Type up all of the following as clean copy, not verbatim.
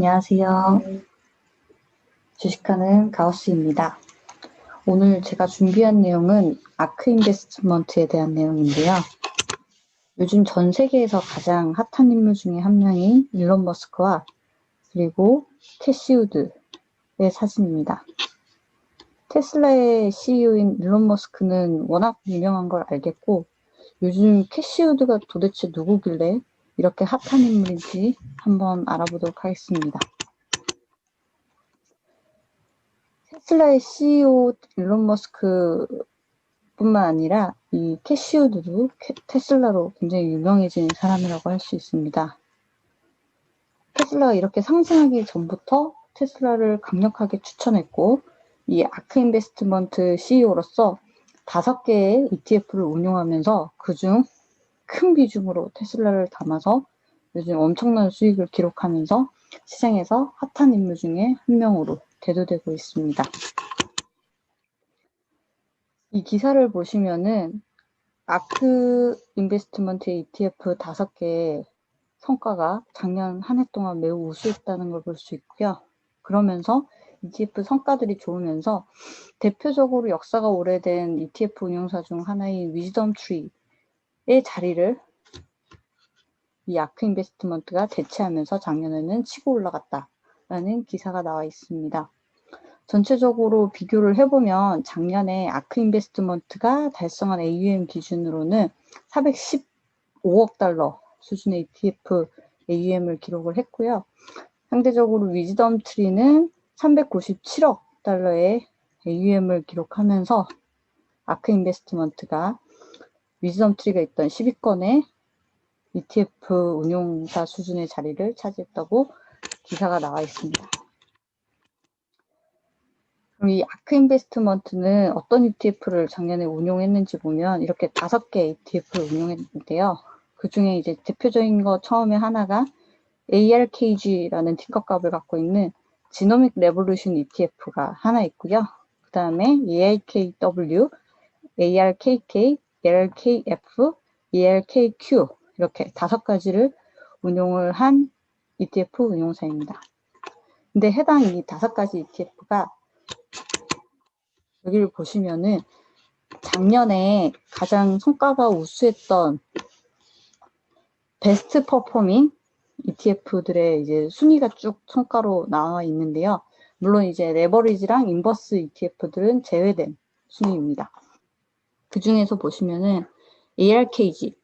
안녕하세요. 주식하는 가오스입니다. 오늘 제가 준비한 내용은 아크 인베스트먼트에 대한 내용인데요. 요즘 전 세계에서 가장 핫한 인물 중에 한 명인 일론 머스크와 그리고 캐시 우드의 사진입니다. 테슬라의 CEO인 일론 머스크는 워낙 유명한 걸 알겠고 요즘 캐시 우드가 도대체 누구길래 이렇게 핫한 인물인지 한번 알아보도록 하겠습니다. 테슬라의 CEO 일론 머스크 뿐만 아니라 이 캐시 우드도 테슬라로 굉장히 유명해진 사람이라고 할 수 있습니다. 테슬라가 이렇게 상승하기 전부터 테슬라를 강력하게 추천했고 이 아크 인베스트먼트 CEO로서 5개의 ETF를 운용하면서 그중 큰 비중으로 테슬라를 담아서 요즘 엄청난 수익을 기록하면서 시장에서 핫한 인물 중에 한 명으로 대두되고 있습니다. 이 기사를 보시면은 아크 인베스트먼트 ETF 5개의 성과가 작년 한 해 동안 매우 우수했다는 걸 볼 수 있고요. 그러면서 ETF 성과들이 좋으면서 대표적으로 역사가 오래된 ETF 운용사 중 하나인 위즈덤 트리의 자리를 이 아크 인베스트먼트가 대체하면서 작년에는 치고 올라갔다라는 기사가 나와 있습니다. 전체적으로 비교를 해보면 작년에 아크 인베스트먼트가 달성한 AUM 기준으로는 415억 달러 수준의 ETF AUM을 기록을 했고요. 상대적으로 위즈덤 트리는 397억 달러의 AUM을 기록하면서 아크 인베스트먼트가 위즈덤 트리가 있던 10위권의 ETF 운용사 수준의 자리를 차지했다고 기사가 나와 있습니다. 그럼 이 아크 인베스트먼트는 어떤 ETF를 작년에 운용했는지 보면 이렇게 5개 ETF를 운용했는데요. 그 중에 이제 대표적인 거 처음에 하나가 ARKG라는 티커값을 갖고 있는 지노믹 레볼루션 ETF가 하나 있고요. 그 다음에 ARKW, ARKK, ARKF, ARKQ 이렇게 5가지를 운용을 한 ETF 운용사입니다. 근데 해당 이 5가지 ETF가 여기를 보시면은 작년에 가장 성과가 우수했던 베스트 퍼포밍 ETF들의 이제 순위가 쭉 성과로 나와 있는데요. 물론 이제 레버리지랑 인버스 ETF들은 제외된 순위입니다. 그 중에서 보시면은 ARKG,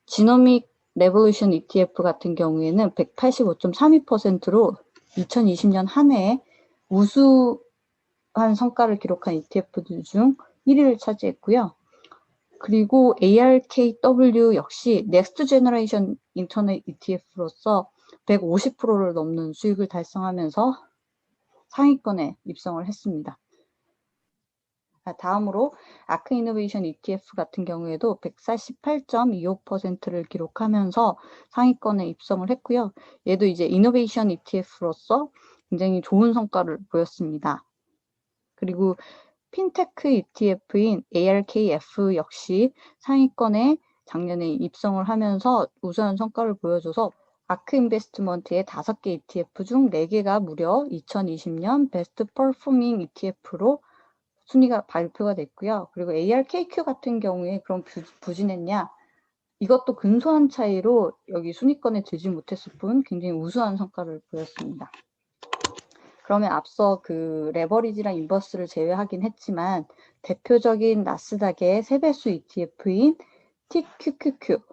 지노믹 레볼루션 ETF 같은 경우에는 185.32%로 2020년 한 해에 우수한 성과를 기록한 ETF들 중 1위를 차지했고요. 그리고 ARKW 역시 넥스트 제너레이션 인터넷 ETF로서 150%를 넘는 수익을 달성하면서 상위권에 입성을 했습니다. 다음으로 아크 이노베이션 ETF 같은 경우에도 148.25%를 기록하면서 상위권에 입성을 했고요. 얘도 이제 이노베이션 ETF로서 굉장히 좋은 성과를 보였습니다. 그리고 핀테크 ETF인 ARKF 역시 상위권에 작년에 입성을 하면서 우수한 성과를 보여줘서 아크 인베스트먼트의 5개 ETF 중 4개가 무려 2020년 베스트 퍼포밍 ETF로 순위가 발표가 됐고요. 그리고 ARKQ 같은 경우에 그럼 부진했냐? 이것도 근소한 차이로 여기 순위권에 들지 못했을 뿐 굉장히 우수한 성과를 보였습니다. 그러면 앞서 그 레버리지랑 인버스를 제외하긴 했지만 대표적인 나스닥의 세배수 ETF인 TQQQ라는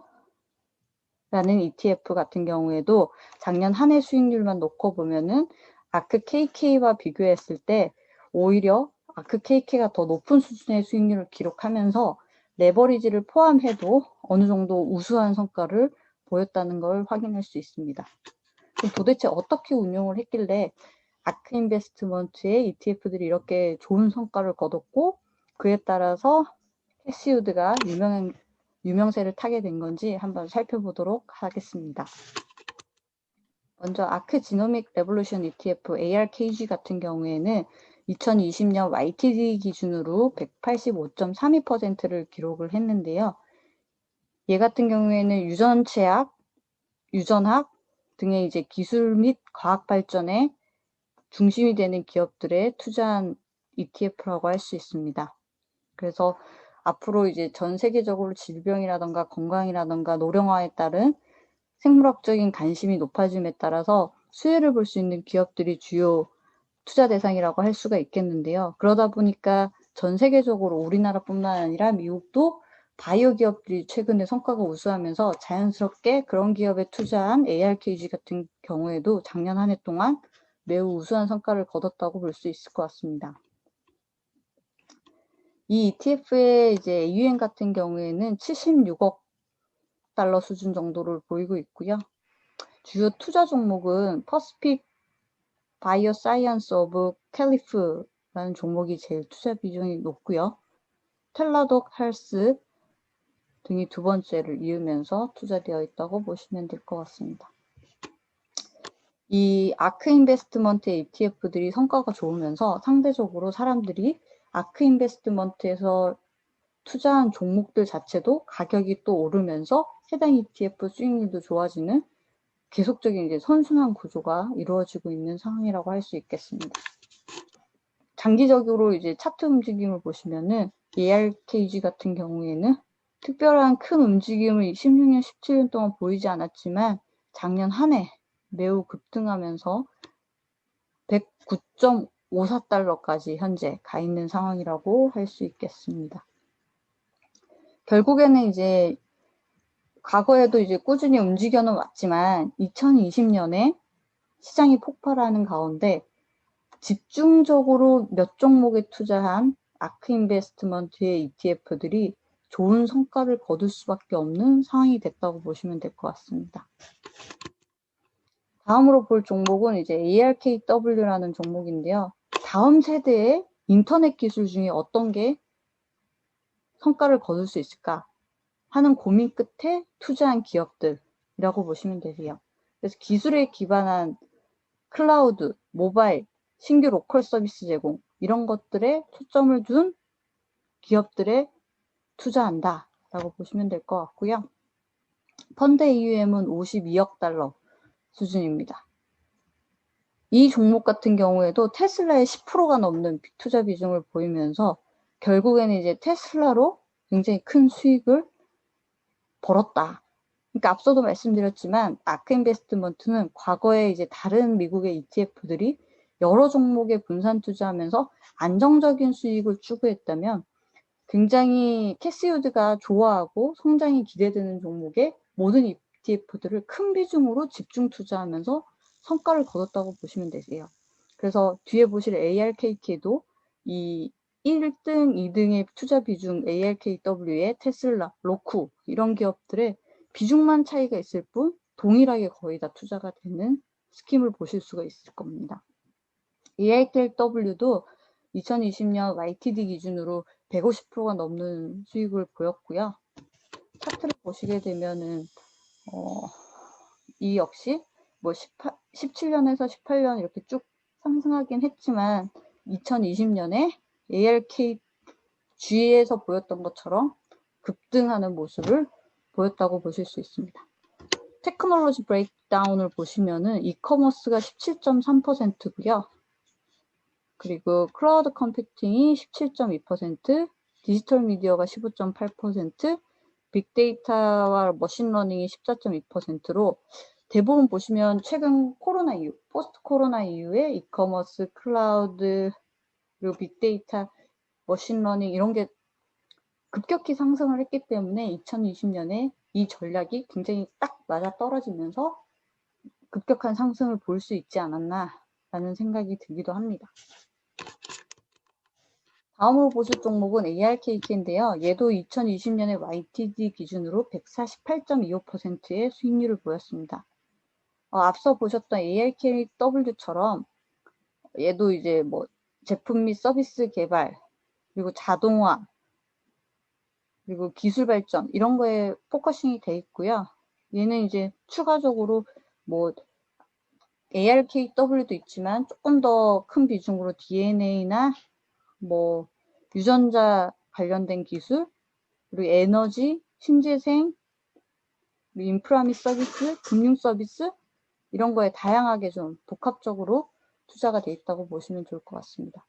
ETF 같은 경우에도 작년 한 해 수익률만 놓고 보면은 아크 KK와 비교했을 때 오히려 아크 KK가 더 높은 수준의 수익률을 기록하면서 레버리지를 포함해도 어느 정도 우수한 성과를 보였다는 걸 확인할 수 있습니다. 그럼 도대체 어떻게 운용을 했길래 아크 인베스트먼트의 ETF들이 이렇게 좋은 성과를 거뒀고 그에 따라서 캐시 우드가 유명세를 타게 된 건지 한번 살펴보도록 하겠습니다. 먼저 아크 지노믹 레볼루션 ETF ARKG 같은 경우에는 2020년 YTD 기준으로 185.32%를 기록을 했는데요. 얘 같은 경우에는 유전학 등의 이제 기술 및 과학 발전에 중심이 되는 기업들에 투자한 ETF라고 할 수 있습니다. 그래서 앞으로 이제 전 세계적으로 질병이라던가 건강이라던가 노령화에 따른 생물학적인 관심이 높아짐에 따라서 수혜를 볼 수 있는 기업들이 주요 투자 대상이라고 할 수가 있겠는데요. 그러다 보니까 전 세계적으로 우리나라뿐만 아니라 미국도 바이오 기업들이 최근에 성과가 우수하면서 자연스럽게 그런 기업에 투자한 ARKG 같은 경우에도 작년 한 해 동안 매우 우수한 성과를 거뒀다고 볼 수 있을 것 같습니다. 이 ETF의 이제 AUM 같은 경우에는 76억 달러 수준 정도를 보이고 있고요. 주요 투자 종목은 퍼시픽 바이오사이언스 오브 캘리프라는 종목이 제일 투자 비중이 높고요. 텔라독 헬스 등이 두 번째를 이으면서 투자되어 있다고 보시면 될 것 같습니다. 이 아크 인베스트먼트의 ETF들이 성과가 좋으면서 상대적으로 사람들이 아크 인베스트먼트에서 투자한 종목들 자체도 가격이 또 오르면서 해당 ETF 수익률도 좋아지는 계속적인 이제 선순환 구조가 이루어지고 있는 상황이라고 할 수 있겠습니다. 장기적으로 이제 차트 움직임을 보시면은 ARKG 같은 경우에는 특별한 큰 움직임을 16년, 17년 동안 보이지 않았지만 작년 한 해 매우 급등하면서 109.54달러까지 현재 가 있는 상황이라고 할 수 있겠습니다. 결국에는 이제 과거에도 이제 꾸준히 움직여는 왔지만 2020년에 시장이 폭발하는 가운데 집중적으로 몇 종목에 투자한 아크 인베스트먼트의 ETF들이 좋은 성과를 거둘 수밖에 없는 상황이 됐다고 보시면 될 것 같습니다. 다음으로 볼 종목은 이제 ARKW라는 종목인데요. 다음 세대의 인터넷 기술 중에 어떤 게 성과를 거둘 수 있을까 하는 고민 끝에 투자한 기업들이라고 보시면 되세요. 그래서 기술에 기반한 클라우드, 모바일, 신규 로컬 서비스 제공 이런 것들에 초점을 둔 기업들에 투자한다 라고 보시면 될 것 같고요. 펀드 AUM은 52억 달러 수준입니다. 이 종목 같은 경우에도 테슬라의 10%가 넘는 투자 비중을 보이면서 결국에는 이제 테슬라로 굉장히 큰 수익을 벌었다. 그러니까 앞서도 말씀드렸지만 아크 인베스트먼트는 과거에 이제 다른 미국의 ETF들이 여러 종목에 분산 투자하면서 안정적인 수익을 추구했다면 굉장히 캐시우드가 좋아하고 성장이 기대되는 종목에 모든 ETF들을 큰 비중으로 집중 투자하면서 성과를 거뒀다고 보시면 되세요. 그래서 뒤에 보실 ARKK도 이 1등, 2등의 투자 비중 ARKW의 테슬라, 로쿠 이런 기업들의 비중만 차이가 있을 뿐 동일하게 거의 다 투자가 되는 스킴을 보실 수가 있을 겁니다. ARKW도 2020년 YTD 기준으로 150%가 넘는 수익을 보였고요. 차트를 보시게 되면은 이 역시 뭐 17년에서 18년 이렇게 쭉 상승하긴 했지만 2020년에 ARK G에서 보였던 것처럼 급등하는 모습을 보였다고 보실 수 있습니다. 테크놀로지 브레이크다운을 보시면은 이커머스가 17.3%고요. 그리고 클라우드 컴퓨팅이 17.2%, 디지털 미디어가 15.8%, 빅데이터와 머신러닝이 14.2%로 대부분 보시면 최근 코로나 이후, 포스트 코로나 이후에 이커머스, 클라우드, 그리고 빅데이터, 머신러닝 이런 게 급격히 상승을 했기 때문에 2020년에 이 전략이 굉장히 딱 맞아 떨어지면서 급격한 상승을 볼 수 있지 않았나라는 생각이 들기도 합니다. 다음으로 보실 종목은 ARKK인데요. 얘도 2020년에 YTD 기준으로 148.25%의 수익률을 보였습니다. 앞서 보셨던 ARKW처럼 얘도 이제 뭐 제품 및 서비스 개발, 그리고 자동화, 그리고 기술 발전 이런 거에 포커싱이 돼 있고요. 얘는 이제 추가적으로 뭐 ARKW도 있지만 조금 더 큰 비중으로 DNA나 뭐 유전자 관련된 기술, 그리고 에너지, 신재생, 인프라 및 서비스, 금융 서비스 이런 거에 다양하게 좀 복합적으로 투자가 돼 있다고 보시면 좋을 것 같습니다.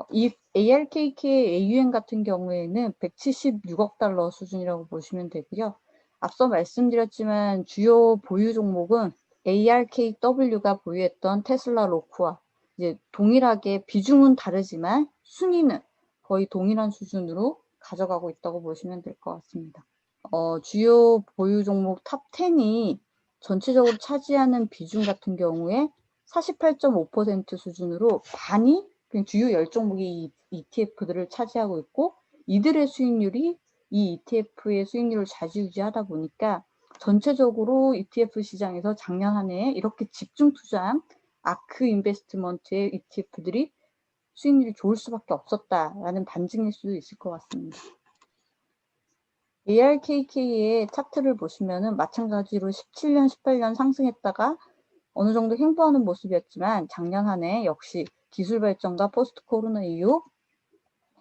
이 ARKK의 AUM 같은 경우에는 176억 달러 수준이라고 보시면 되고요. 앞서 말씀드렸지만 주요 보유 종목은 ARKW가 보유했던 테슬라 로크와 이제 동일하게 비중은 다르지만 순위는 거의 동일한 수준으로 가져가고 있다고 보시면 될 것 같습니다. 주요 보유 종목 탑10이 전체적으로 차지하는 비중 같은 경우에 48.5% 수준으로 반이 그냥 주요 10종목이 이 ETF들을 차지하고 있고, 이들의 수익률이 이 ETF의 수익률을 좌지우지하다 보니까 전체적으로 ETF 시장에서 작년 한 해에 이렇게 집중 투자한 아크 인베스트먼트의 ETF들이 수익률이 좋을 수밖에 없었다라는 반증일 수도 있을 것 같습니다. ARKK의 차트를 보시면은 마찬가지로 17년, 18년 상승했다가 어느 정도 횡보하는 모습이었지만 작년 한 해 역시 기술 발전과 포스트 코로나 이후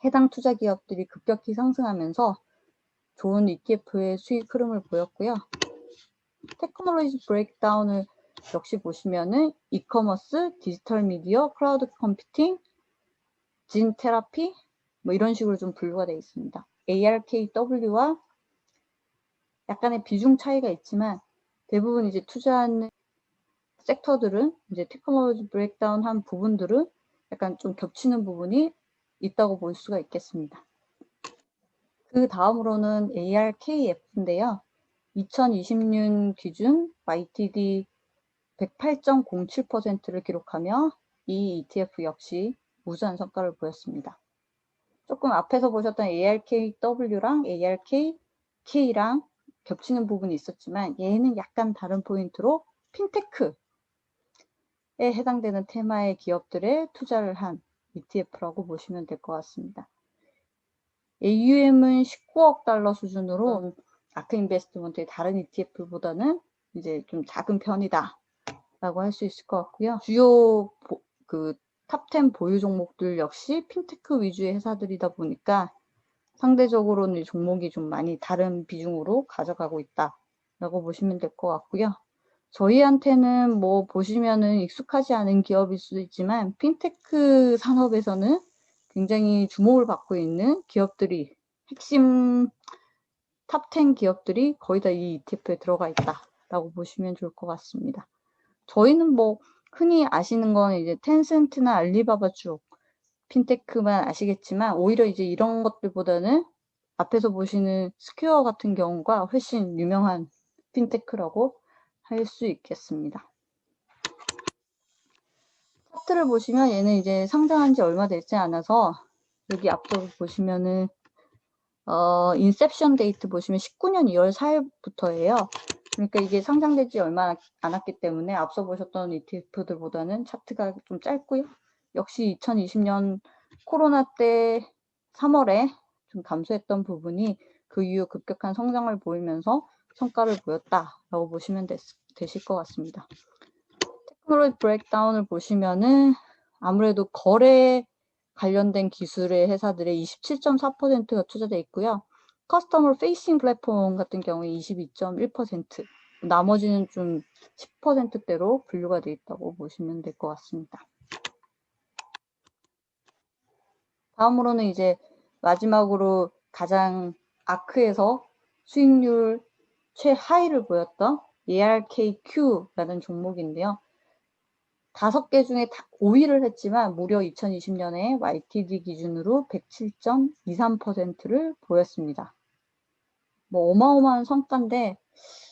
해당 투자 기업들이 급격히 상승하면서 좋은 ETF의 수익 흐름을 보였고요. 테크놀로지 브레이크다운을 역시 보시면은 이커머스, 디지털 미디어, 클라우드 컴퓨팅, 진 테라피 뭐 이런 식으로 좀 분류가 되어 있습니다. ARKW와 약간의 비중 차이가 있지만 대부분 이제 투자하는 섹터들은 이제 테크놀로지 브레이크다운 한 부분들은 약간 좀 겹치는 부분이 있다고 볼 수가 있겠습니다. 그 다음으로는 ARKF인데요. 2020년 기준 YTD 108.07%를 기록하며 이 ETF 역시 우수한 성과를 보였습니다. 조금 앞에서 보셨던 ARKW랑 ARKK랑 겹치는 부분이 있었지만 얘는 약간 다른 포인트로 핀테크에 해당되는 테마의 기업들에 투자를 한 ETF라고 보시면 될 것 같습니다. AUM은 19억 달러 수준으로 아크 인베스트먼트의 다른 ETF보다는 이제 좀 작은 편이다 라고 할 수 있을 것 같고요. 주요 탑10 보유 종목들 역시 핀테크 위주의 회사들이다 보니까 상대적으로는 종목이 좀 많이 다른 비중으로 가져가고 있다 라고 보시면 될 것 같고요. 저희한테는 뭐 보시면은 익숙하지 않은 기업일 수도 있지만 핀테크 산업에서는 굉장히 주목을 받고 있는 기업들이 핵심 탑10 기업들이 거의 다 이 ETF에 들어가 있다 라고 보시면 좋을 것 같습니다. 저희는 뭐 흔히 아시는 건 이제 텐센트나 알리바바 쪽 핀테크만 아시겠지만 오히려 이제 이런 것들보다는 앞에서 보시는 스퀘어 같은 경우가 훨씬 유명한 핀테크라고 할 수 있겠습니다. 차트를 보시면 얘는 이제 상장한 지 얼마 되지 않아서 여기 앞쪽을 보시면은 인셉션 데이트 보시면 19년 2월 4일부터예요. 그러니까 이게 상장되지 얼마 안 왔기 때문에 앞서 보셨던 ETF들보다는 차트가 좀 짧고요. 역시 2020년 코로나 때 3월에 좀 감소했던 부분이 그 이후 급격한 성장을 보이면서 성과를 보였다라고 보시면 되실 것 같습니다. 테크놀로지 브레이크다운을 보시면은 아무래도 거래 관련된 기술의 회사들의 27.4%가 투자되어 있고요. 커스터머 페이싱 플랫폼 같은 경우에 22.1%, 나머지는 좀 10%대로 분류가 되어 있다고 보시면 될 것 같습니다. 다음으로는 이제 마지막으로 가장 아크에서 수익률 최하위를 보였던 ARKQ라는 종목인데요. 5개 중에 5위를 했지만 무려 2020년에 YTD 기준으로 107.23%를 보였습니다. 뭐 어마어마한 성과인데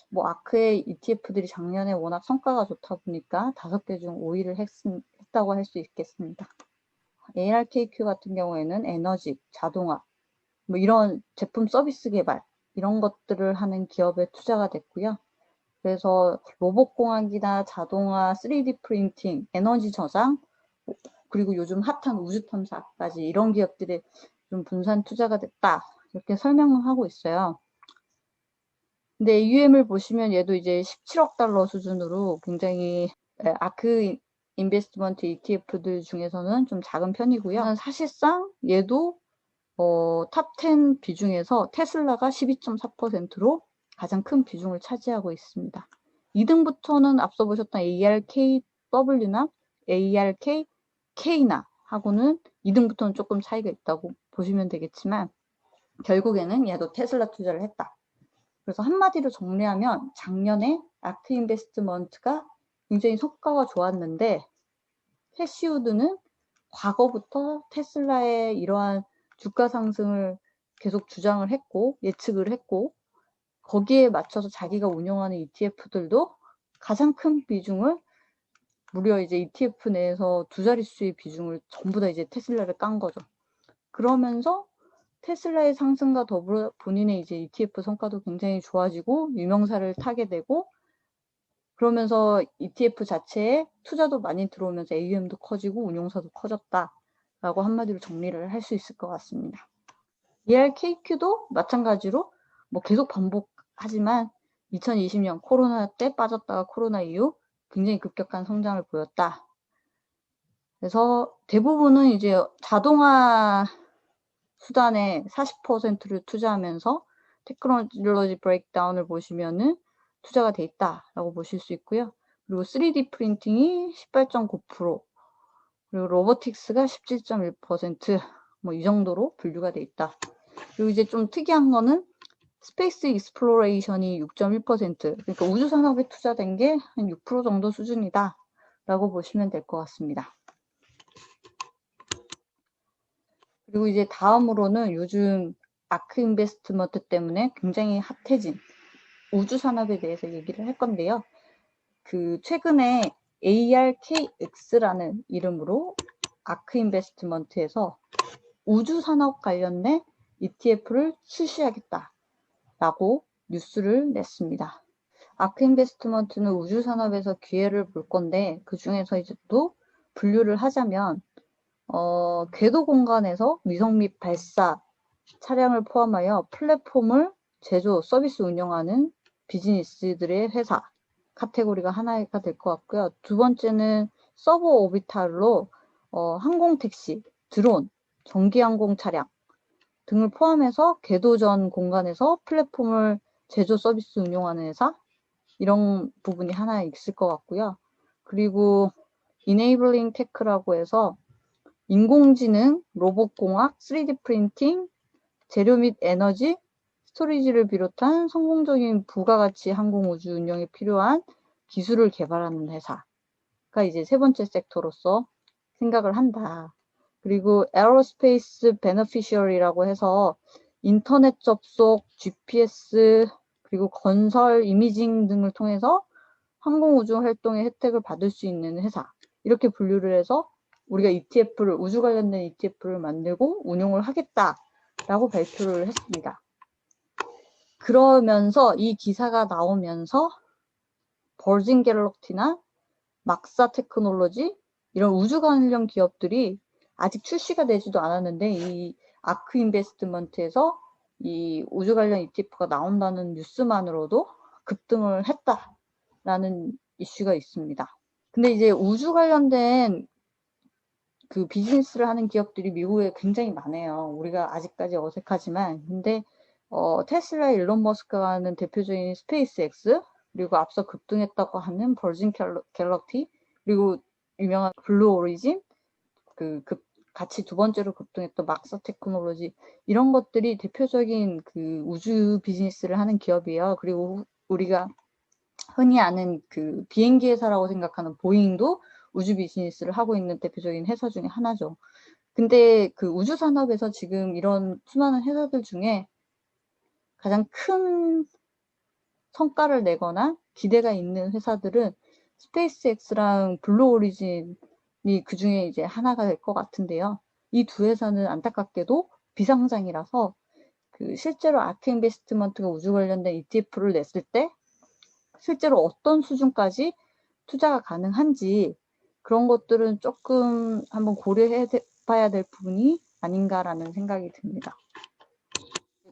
뭐 아크의 ETF들이 작년에 워낙 성과가 좋다 보니까 5개 중 5위를 했다고 할 수 있겠습니다. ARKQ 같은 경우에는 에너지, 자동화, 뭐 이런 제품 서비스 개발 이런 것들을 하는 기업에 투자가 됐고요. 그래서 로봇공학이나 자동화, 3D 프린팅, 에너지 저장, 그리고 요즘 핫한 우주 탐사까지 이런 기업들이 좀 분산 투자가 됐다. 이렇게 설명을 하고 있어요. 근데 AUM을 보시면 얘도 이제 17억 달러 수준으로 굉장히 아크 인베스트먼트 ETF들 중에서는 좀 작은 편이고요. 사실상 얘도 탑10 비중에서 테슬라가 12.4%로 가장 큰 비중을 차지하고 있습니다. 2등부터는 앞서 보셨던 ARKW나 ARKK나 하고는 2등부터는 조금 차이가 있다고 보시면 되겠지만 결국에는 얘도 테슬라 투자를 했다. 그래서 한마디로 정리하면 작년에 아크 인베스트먼트가 굉장히 성과가 좋았는데 캐시우드는 과거부터 테슬라의 이러한 주가 상승을 계속 주장을 했고 예측을 했고 거기에 맞춰서 자기가 운영하는 ETF들도 가장 큰 비중을 무려 이제 ETF 내에서 두 자릿수의 비중을 전부 다 이제 테슬라를 깐 거죠. 그러면서 테슬라의 상승과 더불어 본인의 이제 ETF 성과도 굉장히 좋아지고 유명세를 타게 되고 그러면서 ETF 자체에 투자도 많이 들어오면서 AUM도 커지고 운용사도 커졌다라고 한마디로 정리를 할 수 있을 것 같습니다. ERKQ도 마찬가지로 뭐 계속 반복하지만 2020년 코로나 때 빠졌다가 코로나 이후 굉장히 급격한 성장을 보였다. 그래서 대부분은 이제 자동화 수단에 40%를 투자하면서 테크놀로지 브레이크다운을 보시면은 투자가 돼 있다라고 보실 수 있고요. 그리고 3D 프린팅이 18.9%, 그리고 로보틱스가 17.1%뭐 이 정도로 분류가 돼 있다. 그리고 이제 좀 특이한 거는 스페이스 익스플로레이션이 6.1%, 그러니까 우주 산업에 투자된 게 한 6% 정도 수준이다 라고 보시면 될 것 같습니다. 그리고 이제 다음으로는 요즘 아크 인베스트먼트 때문에 굉장히 핫해진 우주 산업에 대해서 얘기를 할 건데요. 그 최근에 ARKX라는 이름으로 아크 인베스트먼트에서 우주 산업 관련된 ETF를 출시하겠다라고 뉴스를 냈습니다. 아크 인베스트먼트는 우주 산업에서 기회를 볼 건데 그 중에서 이제 또 분류를 하자면 궤도 공간에서 위성 및 발사 차량을 포함하여 플랫폼을 제조, 서비스 운영하는 비즈니스들의 회사 카테고리가 하나가 될 것 같고요. 두 번째는 서브 오비탈로 항공 택시, 드론, 전기 항공 차량 등을 포함해서 궤도전 공간에서 플랫폼을 제조 서비스 운영하는 회사 이런 부분이 하나 있을 것 같고요. 그리고 Enabling Tech라고 해서 인공지능, 로봇공학, 3D 프린팅, 재료 및 에너지, 스토리지를 비롯한 성공적인 부가가치 항공우주 운영에 필요한 기술을 개발하는 회사가 이제 세 번째 섹터로서 생각을 한다. 그리고 에어로스페이스 베너피셔리라고 해서 인터넷 접속, GPS, 그리고 건설, 이미징 등을 통해서 항공우주 활동의 혜택을 받을 수 있는 회사. 이렇게 분류를 해서 우리가 ETF를, 우주 관련된 ETF를 만들고 운용을 하겠다라고 발표를 했습니다. 그러면서 이 기사가 나오면서 버진 갤럭티나 막사 테크놀로지 이런 우주 관련 기업들이 아직 출시가 되지도 않았는데 이 아크 인베스트먼트에서 이 우주 관련 ETF가 나온다는 뉴스만으로도 급등을 했다라는 이슈가 있습니다. 근데 이제 우주 관련된 그 비즈니스를 하는 기업들이 미국에 굉장히 많아요. 우리가 아직까지 어색하지만 근데 테슬라 일론 머스크가 하는 대표적인 스페이스X 그리고 앞서 급등했다고 하는 버진 갤럭티 그리고 유명한 블루 오리진 같이 두 번째로 급등했던 막사 테크놀로지 이런 것들이 대표적인 그 우주 비즈니스를 하는 기업이에요. 그리고 우리가 흔히 아는 그 비행기 회사라고 생각하는 보잉도 우주 비즈니스를 하고 있는 대표적인 회사 중에 하나죠. 근데 그 우주 산업에서 지금 이런 수많은 회사들 중에 가장 큰 성과를 내거나 기대가 있는 회사들은 스페이스X랑 블루 오리진이 그 중에 이제 하나가 될 것 같은데요. 이 두 회사는 안타깝게도 비상장이라서 그 실제로 아크 인베스트먼트가 우주 관련된 ETF를 냈을 때 실제로 어떤 수준까지 투자가 가능한지 그런 것들은 조금 한번 고려해 봐야 될 부분이 아닌가라는 생각이 듭니다.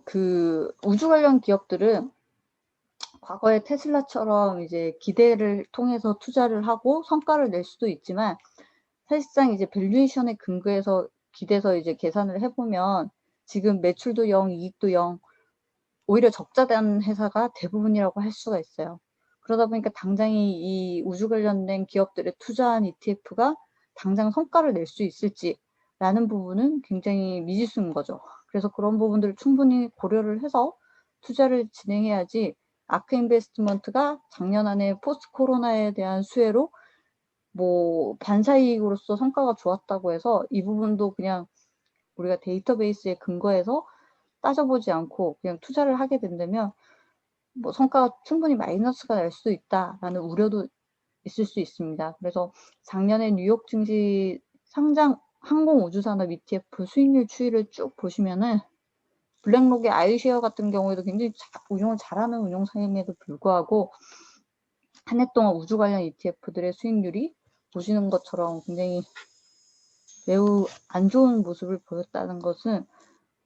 그 우주 관련 기업들은 과거의 테슬라처럼 이제 기대를 통해서 투자를 하고 성과를 낼 수도 있지만 사실상 이제 밸류에이션에 근거해서 기대서 이제 계산을 해보면 지금 매출도 0, 이익도 0, 오히려 적자된 회사가 대부분이라고 할 수가 있어요. 그러다 보니까 당장 이 우주 관련된 기업들에 투자한 ETF가 당장 성과를 낼 수 있을지라는 부분은 굉장히 미지수인 거죠. 그래서 그런 부분들을 충분히 고려를 해서 투자를 진행해야지 아크 인베스트먼트가 작년 안에 포스트 코로나에 대한 수혜로 뭐 반사이익으로서 성과가 좋았다고 해서 이 부분도 그냥 우리가 데이터베이스에 근거해서 따져보지 않고 그냥 투자를 하게 된다면 뭐 성과가 충분히 마이너스가 날 수도 있다라는 우려도 있을 수 있습니다. 그래서 작년에 뉴욕 증시 상장 항공우주산업 ETF 수익률 추이를 쭉 보시면은 블랙록의 아이쉐어 같은 경우에도 굉장히 운용을 잘하는 운용사임에도 불구하고 한 해 동안 우주 관련 ETF들의 수익률이 보시는 것처럼 굉장히 매우 안 좋은 모습을 보였다는 것은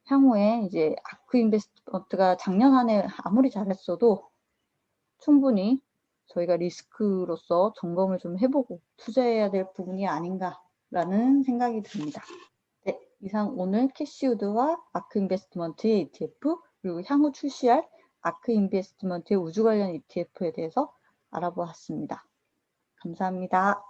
향후에 이제 아크 인베스트먼트가 작년 한 해 아무리 잘했어도 충분히 저희가 리스크로서 점검을 좀 해보고 투자해야 될 부분이 아닌가라는 생각이 듭니다. 네, 이상 오늘 캐시우드와 아크 인베스트먼트의 ETF 그리고 향후 출시할 아크 인베스트먼트의 우주 관련 ETF에 대해서 알아보았습니다. 감사합니다.